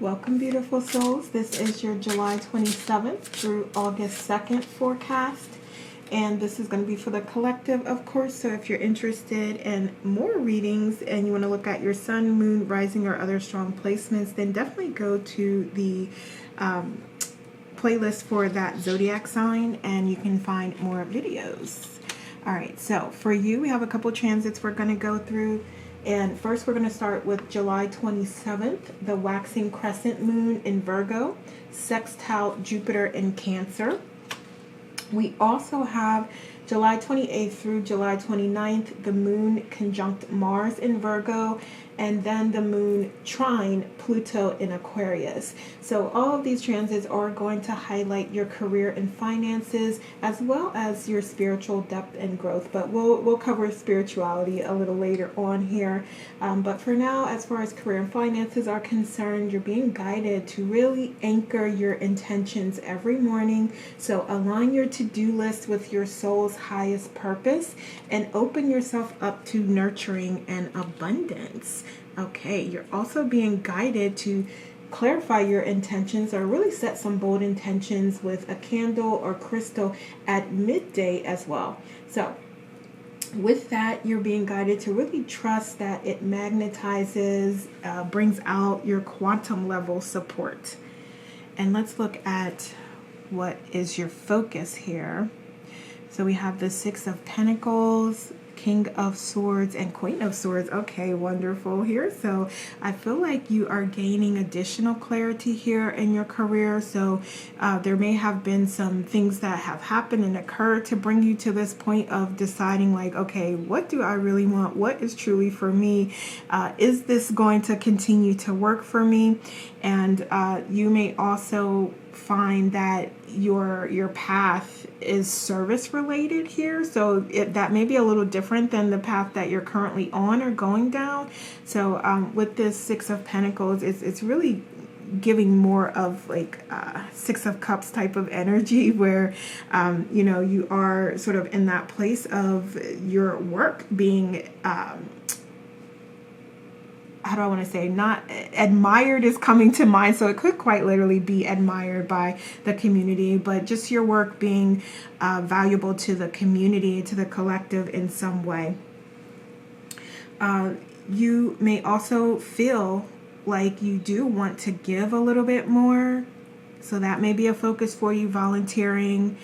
Welcome, beautiful souls. This is your July 27th through August 2nd forecast. And this is going to be for the collective, of course. So if you're interested in more readings and you want to look at your sun, moon, rising, or other strong placements, then definitely go to the playlist for that zodiac sign and you can find more videos. All right, so for you, we have a couple transits we're going to go through. And first we're going to start with July 27th, the waxing crescent moon in Virgo, sextile Jupiter in Cancer. We also have July 28th through July 29th, the moon conjunct Mars in Virgo, and then the moon trine Pluto in Aquarius. So all of these transits are going to highlight your career and finances as well as your spiritual depth and growth. But we'll cover spirituality a little later on here. But for now, as far as career and finances are concerned, you're being guided to really anchor your intentions every morning. So align your to-do list with your soul's highest purpose and open yourself up to nurturing and abundance. Okay, you're also being guided to clarify your intentions or really set some bold intentions with a candle or crystal at midday as well. So with that, you're being guided to really trust that it magnetizes, brings out your quantum level support. And let's look at what is your focus here. So we have the Six of Pentacles, King of Swords, and Queen of Swords. Okay, wonderful here. So I feel like you are gaining additional clarity here in your career. So there may have been some things that have happened and occurred to bring you to this point of deciding like, okay, what do I really want? What is truly for me? Is this going to continue to work for me? And you may also find that your path is service related here, so that may be a little different than the path that you're currently on or going down. So with this Six of Pentacles, it's really giving more of like Six of Cups type of energy where you are sort of in that place of your work being how do I want to say, not admired is coming to mind. So it could quite literally be admired by the community, but just your work being valuable to the community, to the collective in some way. You may also feel like you do want to give a little bit more. So that may be a focus for you, volunteering,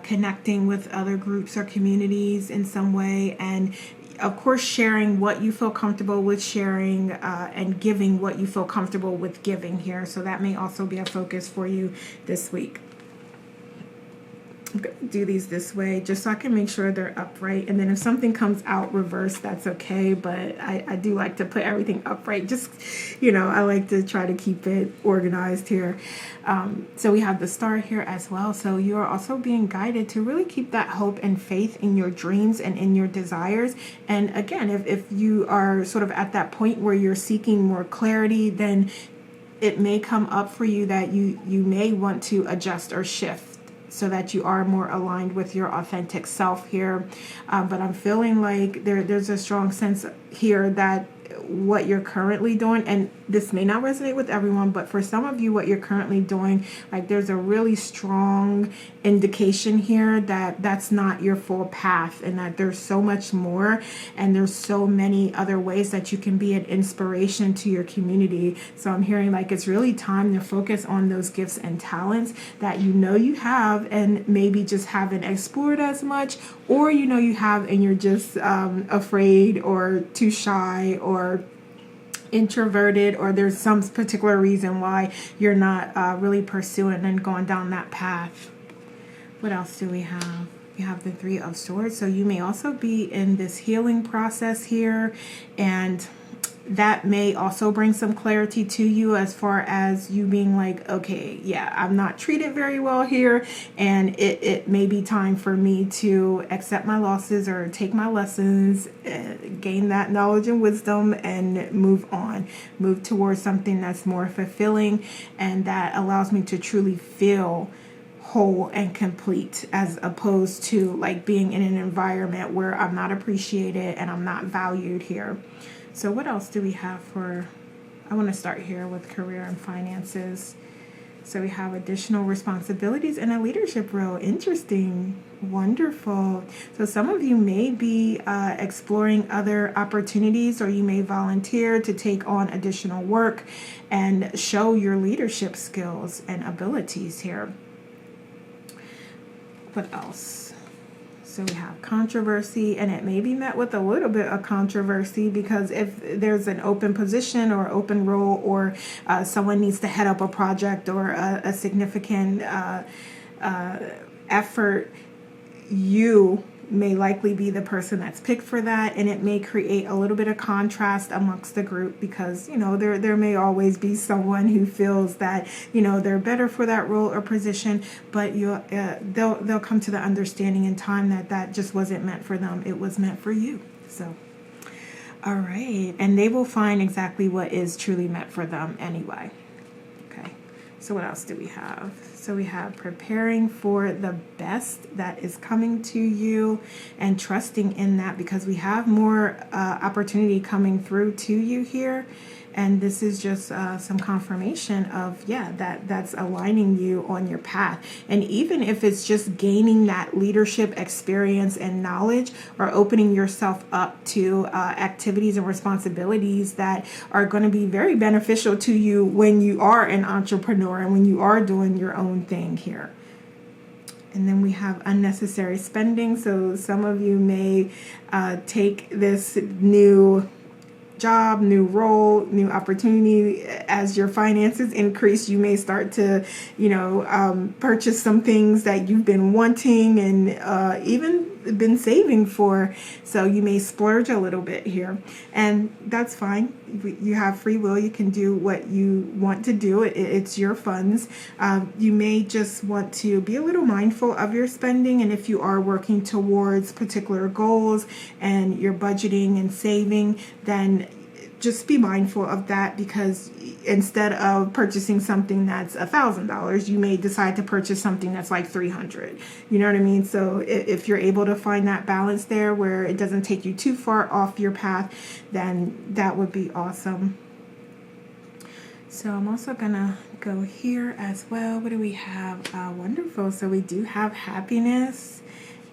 connecting with other groups or communities in some way, and of course, sharing what you feel comfortable with sharing and giving what you feel comfortable with giving here. So that may also be a focus for you this week. I'm going to do these this way just so I can make sure they're upright. And then if something comes out reversed, that's okay. But I do like to put everything upright. Just, I like to try to keep it organized here. So we have the star here as well. So you are also being guided to really keep that hope and faith in your dreams and in your desires. And again, if you are sort of at that point where you're seeking more clarity, then it may come up for you that you may want to adjust or shift so that you are more aligned with your authentic self here. But I'm feeling like there's a strong sense here that what you're currently doing, and this may not resonate with everyone, but for some of you, what you're currently doing, like there's a really strong indication here that that's not your full path and that there's so much more and there's so many other ways that you can be an inspiration to your community. So I'm hearing like it's really time to focus on those gifts and talents that you have and maybe just haven't explored as much, or you have and you're just afraid or too shy or introverted, or there's some particular reason why you're not really pursuing and going down that path. What else do we have? We have the Three of Swords. So you may also be in this healing process here, and that may also bring some clarity to you as far as you being like, okay, yeah, I'm not treated very well here, and it may be time for me to accept my losses or take my lessons, gain that knowledge and wisdom, and move on, move towards something that's more fulfilling and that allows me to truly feel whole and complete, as opposed to like being in an environment where I'm not appreciated and I'm not valued here. So what else do we have for I want to start here with career and finances. So we have additional responsibilities and a leadership role. Interesting. Wonderful. So some of you may be exploring other opportunities, or you may volunteer to take on additional work and show your leadership skills and abilities here. What else? So we have controversy, and it may be met with a little bit of controversy, because if there's an open position or open role, or someone needs to head up a project or a significant effort, you may likely be the person that's picked for that, and it may create a little bit of contrast amongst the group, because there may always be someone who feels that they're better for that role or position, but they'll come to the understanding in time that just wasn't meant for them. It was meant for you. So all right, and they will find exactly what is truly meant for them anyway. Okay, so what else do we have? So we have preparing for the best that is coming to you and trusting in that, because we have more opportunity coming through to you here. And this is just some confirmation of, that's aligning you on your path. And even if it's just gaining that leadership experience and knowledge, or opening yourself up to activities and responsibilities that are going to be very beneficial to you when you are an entrepreneur and when you are doing your own thing here. And then we have unnecessary spending. So some of you may take this new job, new role, new opportunity. As your finances increase, you may start to, purchase some things that you've been wanting and even been saving for. So you may splurge a little bit here, and that's fine. You have free will. You can do what you want to do. It's your funds. You may just want to be a little mindful of your spending, and if you are working towards particular goals and you're budgeting and saving, then just be mindful of that, because instead of purchasing something that's $1,000, you may decide to purchase something that's like $300. You know what I mean? So if you're able to find that balance there where it doesn't take you too far off your path, then that would be awesome. So I'm also gonna go here as well. What do we have? Wonderful. So we do have happiness,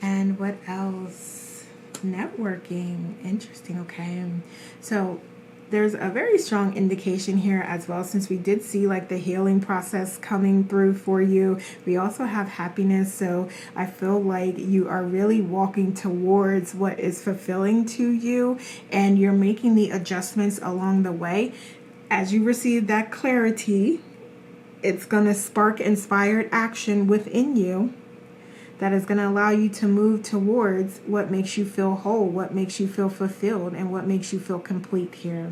and what else? Networking. Interesting. Okay. So there's a very strong indication here as well, since we did see like the healing process coming through for you. We also have happiness. So I feel like you are really walking towards what is fulfilling to you, and you're making the adjustments along the way. As you receive that clarity, it's going to spark inspired action within you that is going to allow you to move towards what makes you feel whole, what makes you feel fulfilled, and what makes you feel complete here.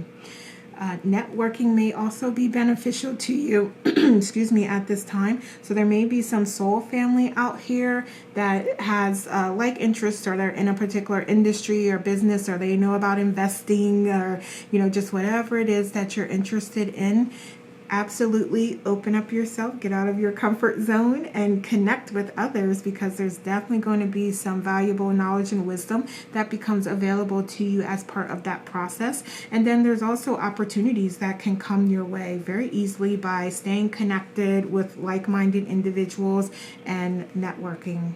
Networking may also be beneficial to you, excuse me, at this time. So there may be some soul family out here that has like interests, or they're in a particular industry or business, or they know about investing, or, just whatever it is that you're interested in. Absolutely open up yourself, get out of your comfort zone, and connect with others, because there's definitely going to be some valuable knowledge and wisdom that becomes available to you as part of that process. And then there's also opportunities that can come your way very easily by staying connected with like-minded individuals and networking.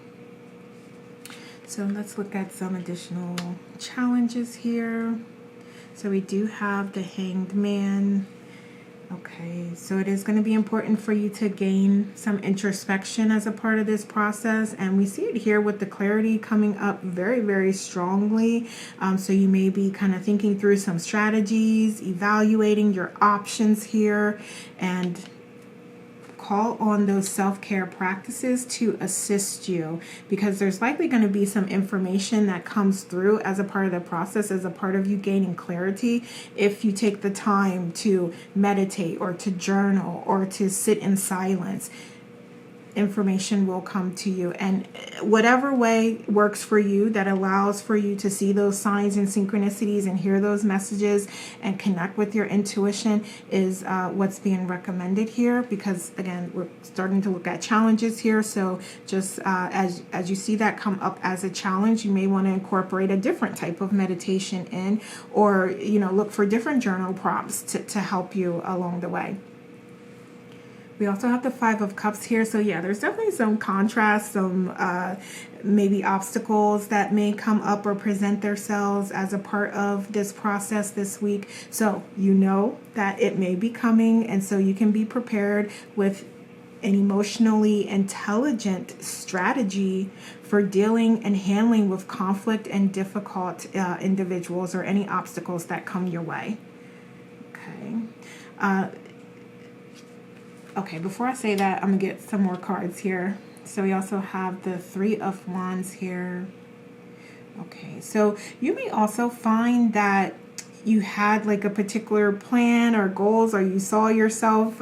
So let's look at some additional challenges here. So we do have the Hanged Man. Okay, so it is going to be important for you to gain some introspection as a part of this process. And we see it here with the clarity coming up very, very strongly. So you may be kind of thinking through some strategies, evaluating your options here, and call on those self-care practices to assist you, because there's likely going to be some information that comes through as a part of the process, as a part of you gaining clarity, if you take the time to meditate or to journal or to sit in silence. information will come to you. And whatever way works for you that allows for you to see those signs and synchronicities and hear those messages and connect with your intuition is what's being recommended here, because again, we're starting to look at challenges here. So just as you see that come up as a challenge, you may want to incorporate a different type of meditation in, or look for different journal prompts to help you along the way. We also have the Five of Cups here. So yeah, there's definitely some contrast, some maybe obstacles that may come up or present themselves as a part of this process this week. So you know that it may be coming, and so you can be prepared with an emotionally intelligent strategy for dealing and handling with conflict and difficult individuals or any obstacles that come your way. Okay, before I say that, I'm going to get some more cards here. So we also have the Three of Wands here. Okay, so you may also find that you had like a particular plan or goals, or you saw yourself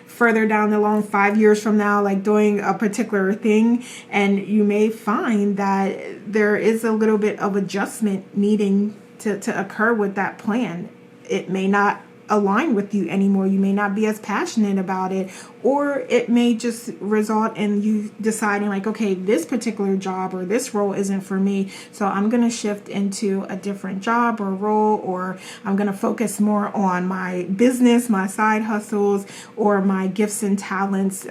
further down the line 5 years from now, like doing a particular thing. And you may find that there is a little bit of adjustment needing to occur with that plan. It may not align with you anymore. You may not be as passionate about it, or it may just result in you deciding like, okay, this particular job or this role isn't for me, so I'm going to shift into a different job or role, or I'm going to focus more on my business, my side hustles, or my gifts and talents,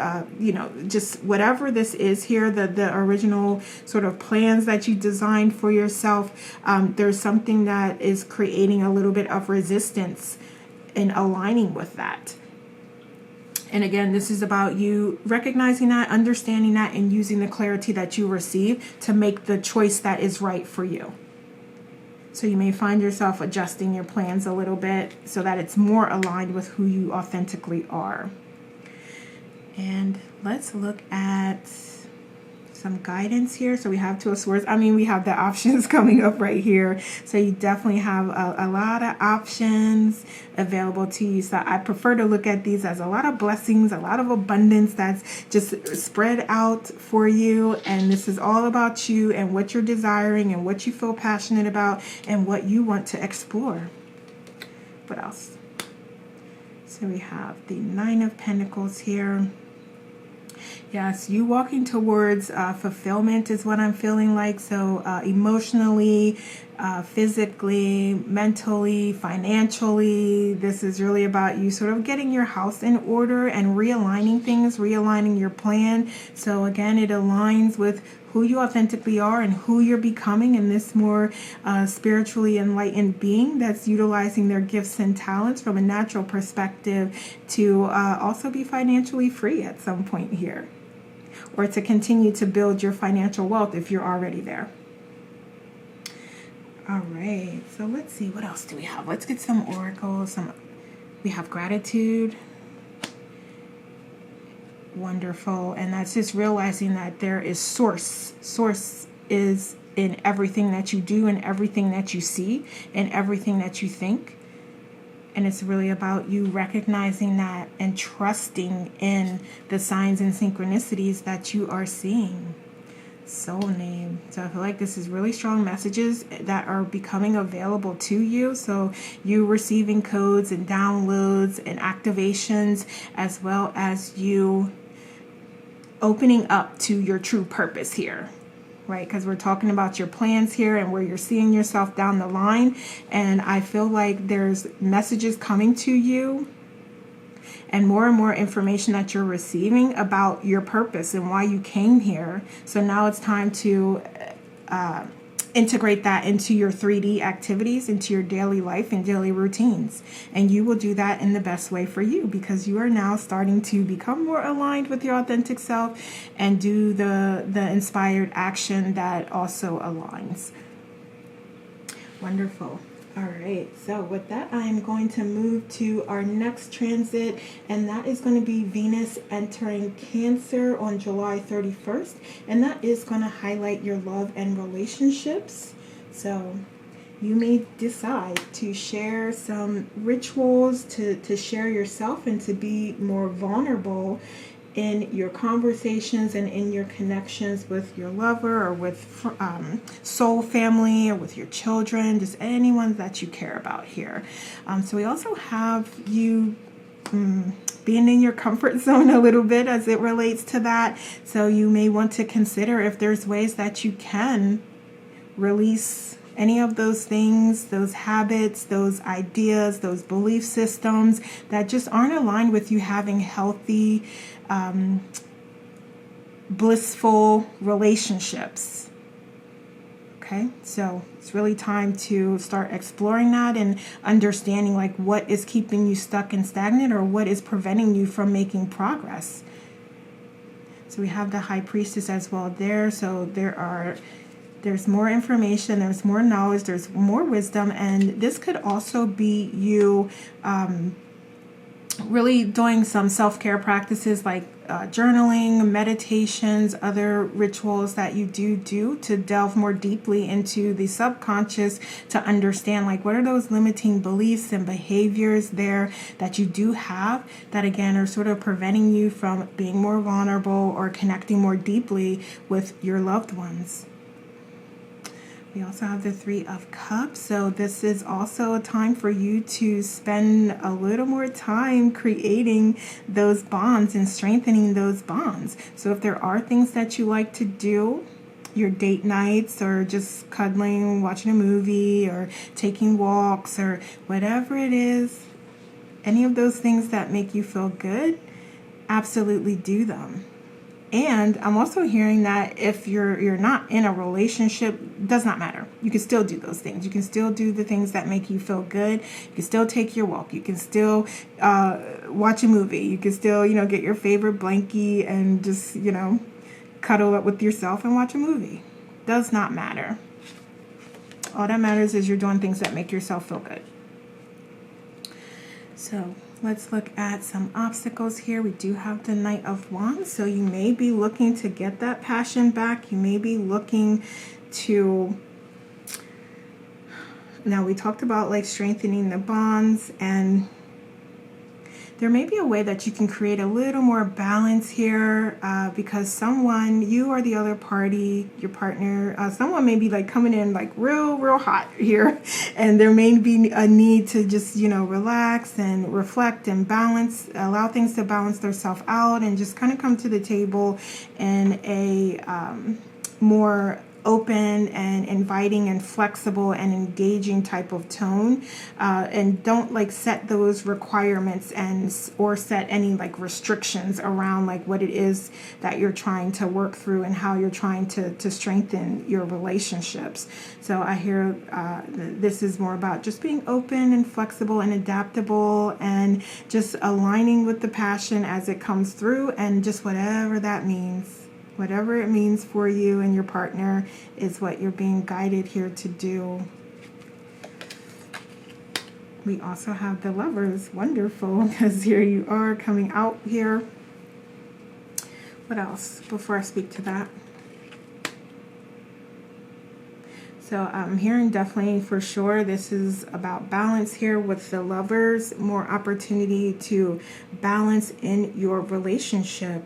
just whatever this is here, the original sort of plans that you designed for yourself. There's something that is creating a little bit of resistance in aligning with that. And again, this is about you recognizing that, understanding that, and using the clarity that you receive to make the choice that is right for you. So you may find yourself adjusting your plans a little bit so that it's more aligned with who you authentically are. And let's look at some guidance here. So we have Two of Swords. I mean, we have the options coming up right here. So you definitely have a lot of options available to you. So I prefer to look at these as a lot of blessings, a lot of abundance that's just spread out for you. And this is all about you and what you're desiring and what you feel passionate about and what you want to explore. What else? So we have the Nine of Pentacles here. Yes, you walking towards fulfillment is what I'm feeling like. So emotionally, physically, mentally, financially, this is really about you sort of getting your house in order and realigning things, realigning your plan. So again, it aligns with who you authentically are and who you're becoming in this more spiritually enlightened being that's utilizing their gifts and talents from a natural perspective to also be financially free at some point here, or to continue to build your financial wealth if you're already there. All right, so let's see, what else do we have? Let's get some oracles. We have gratitude. Wonderful. And that's just realizing that there is source. Source is in everything that you do, and everything that you see, and everything that you think. And it's really about you recognizing that and trusting in the signs and synchronicities that you are seeing. Soul name. So I feel like this is really strong messages that are becoming available to you. So you receiving codes and downloads and activations, as well as you opening up to your true purpose here. Right, because we're talking about your plans here and where you're seeing yourself down the line. And I feel like there's messages coming to you and more information that you're receiving about your purpose and why you came here. So now it's time to integrate that into your 3D activities, into your daily life and daily routines. And you will do that in the best way for you, because you are now starting to become more aligned with your authentic self and do the inspired action that also aligns. Wonderful. All right, so with that, I am going to move to our next transit, and that is going to be Venus entering Cancer on July 31st, and that is going to highlight your love and relationships. So you may decide to share some rituals to share yourself and to be more vulnerable in your conversations and in your connections with your lover or with soul family or with your children, just anyone that you care about here. So we also have you being in your comfort zone a little bit as it relates to that. So you may want to consider if there's ways that you can release any of those things, those habits, those ideas, those belief systems that just aren't aligned with you having healthy, blissful relationships. Okay, so it's really time to start exploring that and understanding like what is keeping you stuck and stagnant or what is preventing you from making progress. So we have the High Priestess as well there. So there's more information, there's more knowledge, there's more wisdom, and this could also be you really doing some self-care practices like journaling, meditations, other rituals that you do to delve more deeply into the subconscious to understand like what are those limiting beliefs and behaviors there that you do have that again are sort of preventing you from being more vulnerable or connecting more deeply with your loved ones. We also have the Three of Cups. So this is also a time for you to spend a little more time creating those bonds and strengthening those bonds. So if there are things that you like to do, your date nights or just cuddling, watching a movie or taking walks or whatever it is, any of those things that make you feel good, absolutely do them. And I'm also hearing that if you're not in a relationship, does not matter. You can still do those things. You can still do the things that make you feel good. You can still take your walk. You can still watch a movie. You can still, get your favorite blankie and just, cuddle up with yourself and watch a movie. Does not matter. All that matters is you're doing things that make yourself feel good. So let's look at some obstacles here. We do have the Knight of Wands. So you may be looking to get that passion back. You may be looking to... Now we talked about like strengthening the bonds, and there may be a way that you can create a little more balance here because someone, you or the other party, your partner, someone may be like coming in like real hot here, and there may be a need to just, relax and reflect and balance, allow things to balance themselves out and just kind of come to the table in a more open and inviting and flexible and engaging type of tone, and don't like set those requirements or set any like restrictions around like what it is that you're trying to work through and how you're trying to strengthen your relationships. So I hear this is more about just being open and flexible and adaptable and just aligning with the passion as it comes through, and just whatever that means. Whatever it means for you and your partner is what you're being guided here to do. We also have the Lovers. Wonderful, because here you are coming out here. What else before I speak to that? So I'm hearing definitely for sure this is about balance here with the Lovers. More opportunity to balance in your relationship.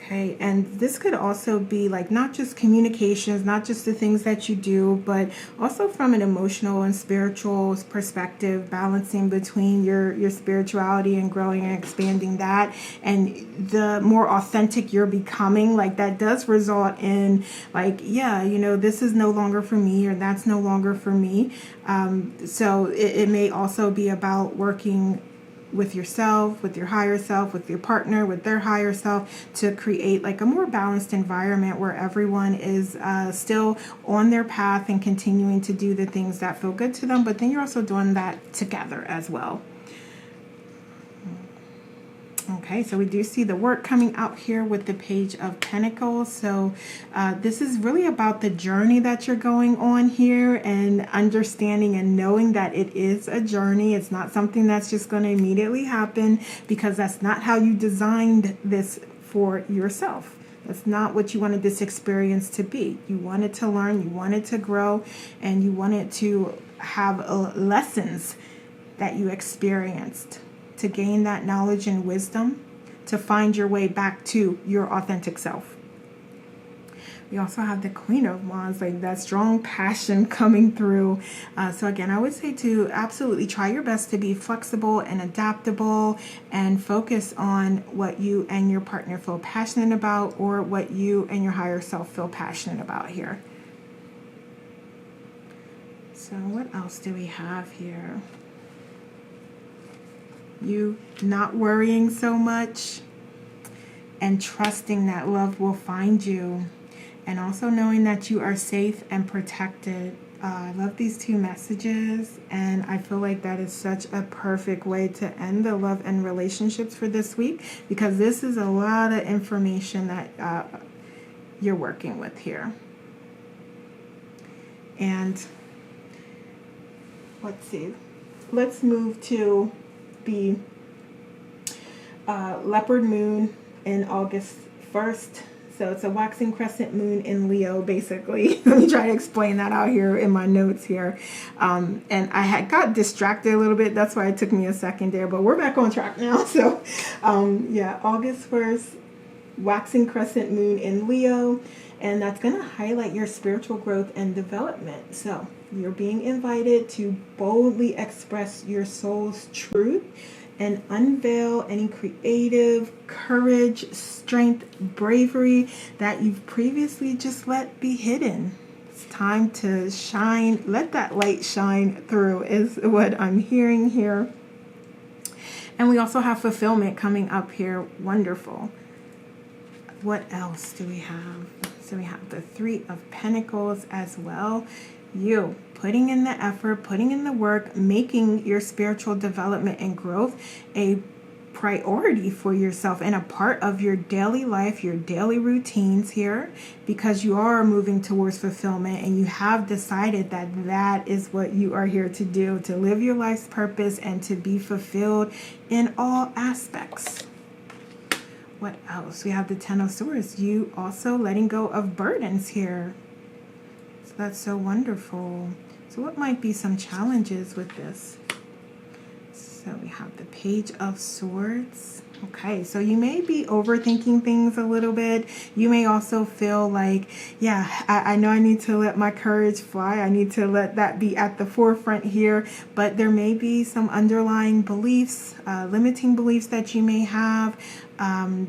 Okay, and this could also be like not just communications, not just the things that you do, but also from an emotional and spiritual perspective, balancing between your spirituality and growing and expanding that. And the more authentic you're becoming, like that does result in like, yeah, this is no longer for me or that's no longer for me. So it may also be about working with yourself, with your higher self, with your partner, with their higher self, to create like a more balanced environment where everyone is still on their path and continuing to do the things that feel good to them, but then you're also doing that together as well. Okay, so we do see the work coming out here with the Page of Pentacles. So this is really about the journey that you're going on here and understanding and knowing that it is a journey. It's not something that's just going to immediately happen, because that's not how you designed this for yourself. That's not what you wanted this experience to be. You wanted to learn, you wanted to grow, and you wanted to have lessons that you experienced, to gain that knowledge and wisdom to find your way back to your authentic self. We also have the Queen of Wands, like that strong passion coming through. So again, I would say to absolutely try your best to be flexible and adaptable and focus on what you and your partner feel passionate about, or what you and your higher self feel passionate about here. So what else do we have here? You not worrying so much and trusting that love will find you. And also knowing that you are safe and protected. I love these two messages, and I feel like that is such a perfect way to end the love and relationships for this week, because this is a lot of information that you're working with here. And let's see. Let's move to the leopard moon in August 1st. So it's a waxing crescent moon in Leo, basically. Let me try to explain that out here in my notes here. And I had got distracted a little bit. That's why it took me a second there. But we're back on track now. So, yeah, August 1st, waxing crescent moon in Leo. And that's going to highlight your spiritual growth and development. So you're being invited to boldly express your soul's truth and unveil any creative courage, strength, bravery that you've previously just let be hidden. It's time to shine. Let that light shine through is what I'm hearing here. And we also have fulfillment coming up here. Wonderful. What else do we have? So we have the Three of Pentacles as well. You putting in the effort, putting in the work, making your spiritual development and growth a priority for yourself and a part of your daily life, your daily routines here, because you are moving towards fulfillment and you have decided that that is what you are here to do, to live your life's purpose and to be fulfilled in all aspects. What else? We have the Ten of Swords. You also letting go of burdens here. So that's so wonderful. So what might be some challenges with this? So we have the Page of Swords. Okay, so you may be overthinking things a little bit. You may also feel like, yeah, I know I need to let my courage fly. I need to let that be at the forefront here. But there may be some underlying beliefs, limiting beliefs that you may have.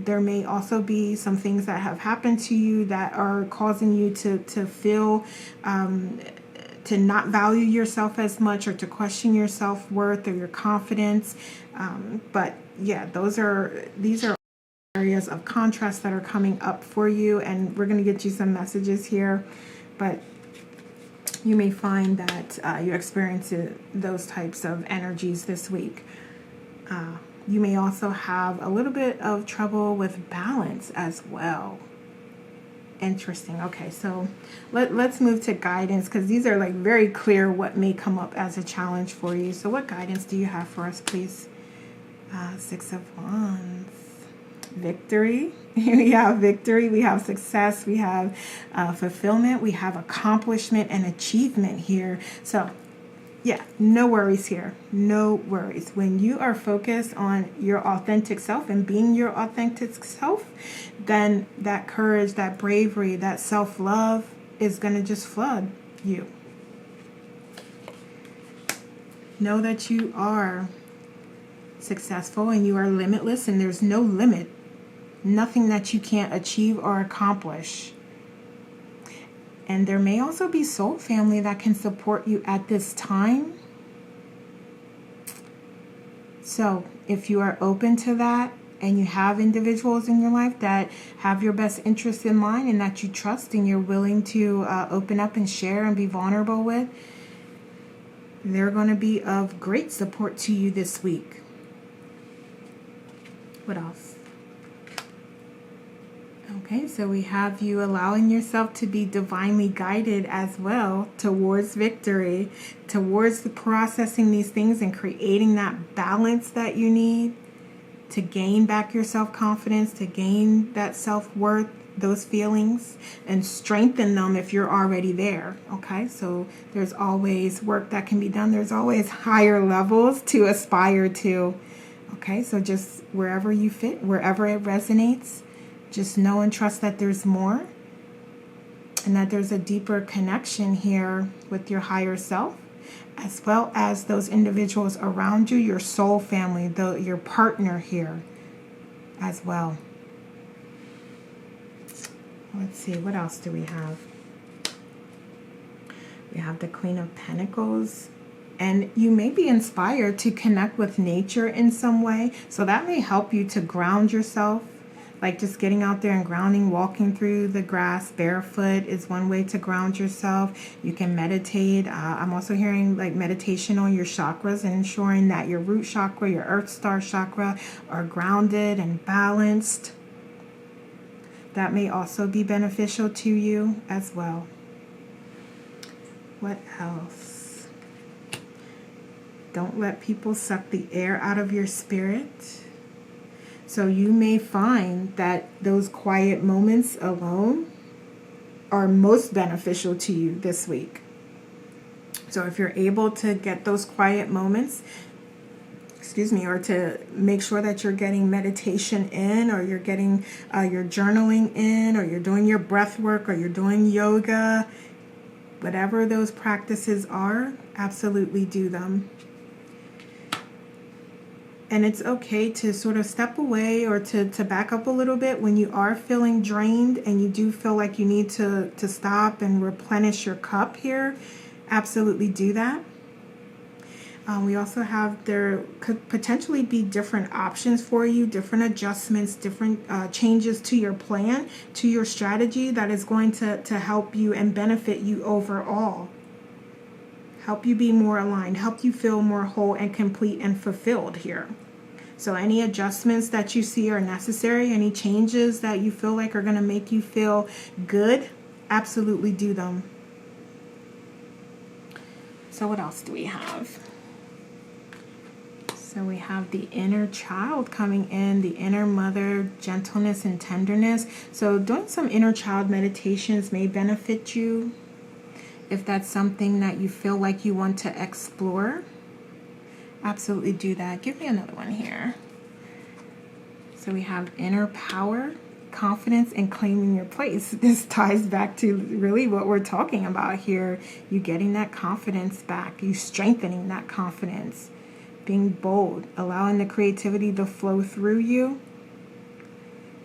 There may also be some things that have happened to you that are causing you to feel to not value yourself as much, or to question your self-worth or your confidence. But yeah, these are areas of contrast that are coming up for you, and we're going to get you some messages here. But you may find that you're experiencing those types of energies this week. You may also have a little bit of trouble with balance as well. Interesting. Okay, so let's move to guidance, because these are like very clear what may come up as a challenge for you. So what guidance do you have for us, please? Six of Wands. Victory. We have victory. We have success. We have fulfillment. We have accomplishment and achievement here. So yeah, no worries here. No worries. When you are focused on your authentic self and being your authentic self, then that courage, that bravery, that self-love is going to just flood you. Know that you are successful and you are limitless, and there's no limit. Nothing that you can't achieve or accomplish. And there may also be soul family that can support you at this time. So if you are open to that, and you have individuals in your life that have your best interests in mind and that you trust and you're willing to open up and share and be vulnerable with, they're going to be of great support to you this week. What else? Okay, so we have you allowing yourself to be divinely guided as well towards victory, towards the processing these things and creating that balance that you need to gain back your self-confidence, to gain that self-worth, those feelings, and strengthen them if you're already there. Okay, so there's always work that can be done. There's always higher levels to aspire to. Okay, so just wherever you fit, wherever it resonates, just know and trust that there's more and that there's a deeper connection here with your higher self, as well as those individuals around you, your soul family, your partner here as well. Let's see, what else do we have? We have the Queen of Pentacles. And you may be inspired to connect with nature in some way. So that may help you to ground yourself. Like just getting out there and grounding, walking through the grass barefoot is one way to ground yourself. You can meditate. I'm also hearing like meditation on your chakras and ensuring that your root chakra, your earth star chakra are grounded and balanced. That may also be beneficial to you as well. What else? Don't let people suck the air out of your spirit. So you may find that those quiet moments alone are most beneficial to you this week. So if you're able to get those quiet moments, or to make sure that you're getting meditation in, or you're getting your journaling in, or you're doing your breath work, or you're doing yoga, whatever those practices are, absolutely do them. And it's okay to sort of step away or to back up a little bit when you are feeling drained and you do feel like you need to stop and replenish your cup here. Absolutely do that. We also have, there could potentially be different options for you, different adjustments, different changes to your plan, to your strategy that is going to help you and benefit you overall. Help you be more aligned, help you feel more whole and complete and fulfilled here. So any adjustments that you see are necessary, any changes that you feel like are going to make you feel good, absolutely do them. So what else do we have? So we have the inner child coming in, the inner mother, gentleness and tenderness. So doing some inner child meditations may benefit you. If that's something that you feel like you want to explore, absolutely do that. Give me another one here. So we have inner power, confidence, and claiming your place. This ties back to really what we're talking about here. You getting that confidence back, you strengthening that confidence, being bold, allowing the creativity to flow through you,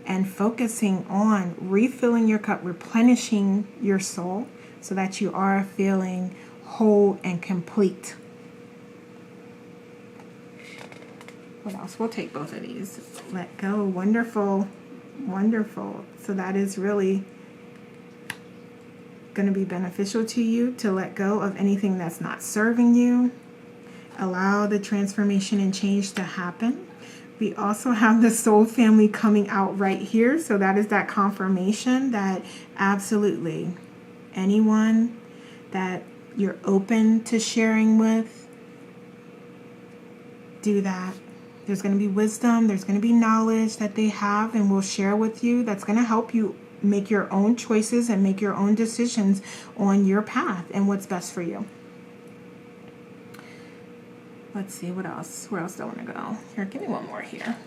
and focusing on refilling your cup, replenishing your soul, so that you are feeling whole and complete. What else? We'll take both of these. Let go. Wonderful. Wonderful. So that is really going to be beneficial to you to let go of anything that's not serving you. Allow the transformation and change to happen. We also have the soul family coming out right here. So that is that confirmation that absolutely anyone that you're open to sharing with, do that. There's going to be wisdom, there's going to be knowledge that they have and will share with you that's going to help you make your own choices and make your own decisions on your path and what's best for you. Let's see, what else? Where else do I want to go? Here, give me one more here.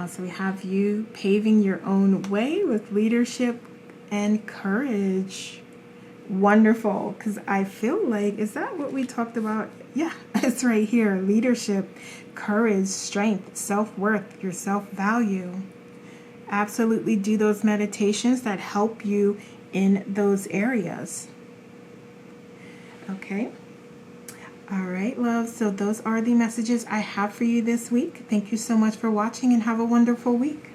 So we have you paving your own way with leadership and courage. Wonderful, because I feel like, is that what we talked about? Yeah, it's right here. Leadership, courage, strength, self-worth, your self-value. Absolutely do those meditations that help you in those areas. Okay. All right, love. So those are the messages I have for you this week. Thank you so much for watching and have a wonderful week.